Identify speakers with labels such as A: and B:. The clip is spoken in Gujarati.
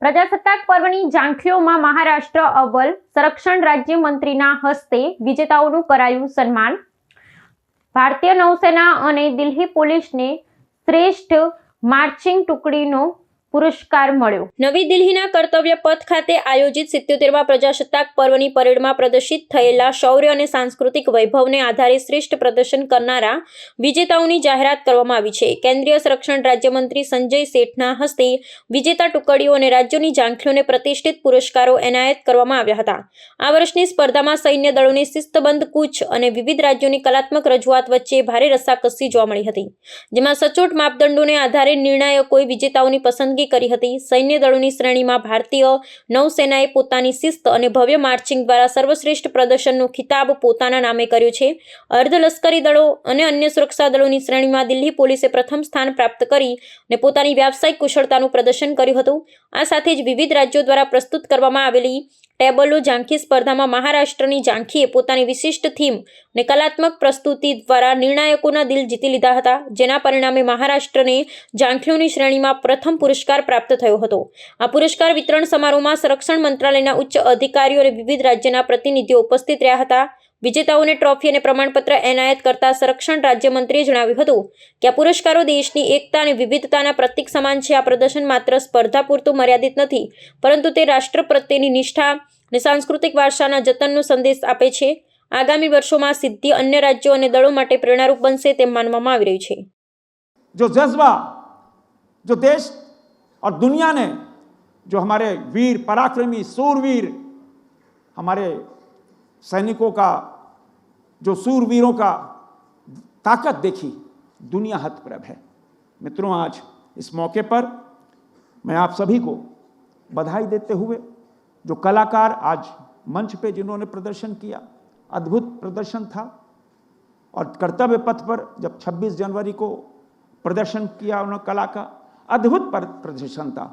A: પ્રજાસત્તાક પર્વની ઝાંખીઓમાં મહારાષ્ટ્ર અવ્વલ, સંરક્ષણ રાજ્યમંત્રીના હસ્તે વિજેતાઓનું કરાયું સન્માન. ભારતીય નૌસેના અને દિલ્હી પોલીસને શ્રેષ્ઠ માર્ચિંગ ટુકડીનો પુરસ્કાર મળ્યો. નવી દિલ્હીના કર્તવ્ય પથ ખાતે આયોજિત 77મા પ્રજાસત્તાક પર્વની પરેડમાં પ્રદર્શિત થયેલા શૌર્ય અને સાંસ્કૃતિક વૈભવને આધારે શ્રેષ્ઠ પ્રદર્શન કરનારા વિજેતાઓની જાહેરાત કરવામાં આવી છે. કેન્દ્રીય સંરક્ષણ રાજ્યમંત્રી સંજય સેઠના હસ્તે વિજેતા ટુકડીઓ અને રાજ્યોની ઝાંખીઓને પ્રતિષ્ઠિત પુરસ્કારો એનાયત કરવામાં આવ્યા હતા. આ વર્ષની સ્પર્ધામાં સૈન્ય દળોની શિસ્તબદ્ધ કૂચ અને વિવિધ રાજ્યોની કલાત્મક રજૂઆત વચ્ચે ભારે રસ્સાકસી જોવા મળી હતી, જેમાં સચોટ માપદંડોને આધારે નિર્ણાયકોએ વિજેતાઓની પસંદગી કરી હતી. સૈન્ય દળોની શ્રેણીમાં ભારતીય નૌસેનાએ પોતાની શિસ્ત અને ભવ્ય માર્ચિંગ દ્વારા સર્વશ્રેષ્ઠ પ્રદર્શનનો ખિતાબ પોતાના નામે કર્યો છે. અર્ધલશ્કરી દળો અને અન્ય સુરક્ષા દળોની શ્રેણીમાં દિલ્હી પોલીસે પ્રથમ સ્થાન પ્રાપ્ત કરી અને પોતાની વ્યાવસાયિક કુશળતાનું પ્રદર્શન કર્યું હતું. આ સાથે જ વિવિધ રાજ્યો દ્વારા પ્રસ્તુત કરવામાં આવેલી ટેબલો ઝાંખી સ્પર્ધામાં મહારાષ્ટ્રની ઝાંખીએ પોતાની વિશિષ્ટ થીમ અને કલાત્મક પ્રસ્તુતિ દ્વારા નિર્ણાયકોના દિલ જીતી લીધા હતા, જેના પરિણામે મહારાષ્ટ્રને ઝાંખીઓની શ્રેણીમાં પ્રથમ પુરસ્કાર પ્રાપ્ત થયો હતો. આ પુરસ્કાર વિતરણ સમારોહમાં સંરક્ષણ મંત્રાલયના ઉચ્ચ અધિકારીઓ અને વિવિધ રાજ્યના પ્રતિનિધિઓ ઉપસ્થિત રહ્યા હતા. વિજેતાઓને ટ્રોફી અને પ્રમાણપત્ર એનાયત કરતા સંરક્ષણ રાજ્યમંત્રીએ જણાવ્યું હતું કે આ પુરસ્કારો દેશની એકતા અને વિવિધતાના પ્રતીક સમાન છે. આ પ્રદર્શન માત્ર સ્પર્ધા પૂરતું મર્યાદિત નથી, પરંતુ તે રાષ્ટ્ર પ્રત્યેની નિષ્ઠા અને સાંસ્કૃતિક વારસાના જતનનો સંદેશ આપે છે. આગામી વર્ષોમાં સિદ્ધિ અન્ય રાજ્યો અને દળો માટે પ્રેરણારૂપ બનશે તેમ માનવામાં આવી રહ્યું છે.
B: जो जज्बा जो देश और दुनिया ने जो हमारे वीर पराक्रमी सूरवीर हमारे सैनिकों का जो सूरवीरों का ताकत देखी, दुनिया हतप्रभ है. मित्रों, आज इस मौके पर मैं आप सभी को बधाई देते हुए जो कलाकार आज मंच पे जिन्होंने प्रदर्शन किया, अद्भुत प्रदर्शन था. और कर्तव्य पथ पर जब 26 जनवरी को प्रदर्शन किया उन्होंने कला का, अद्भुत प्रदर्शन था.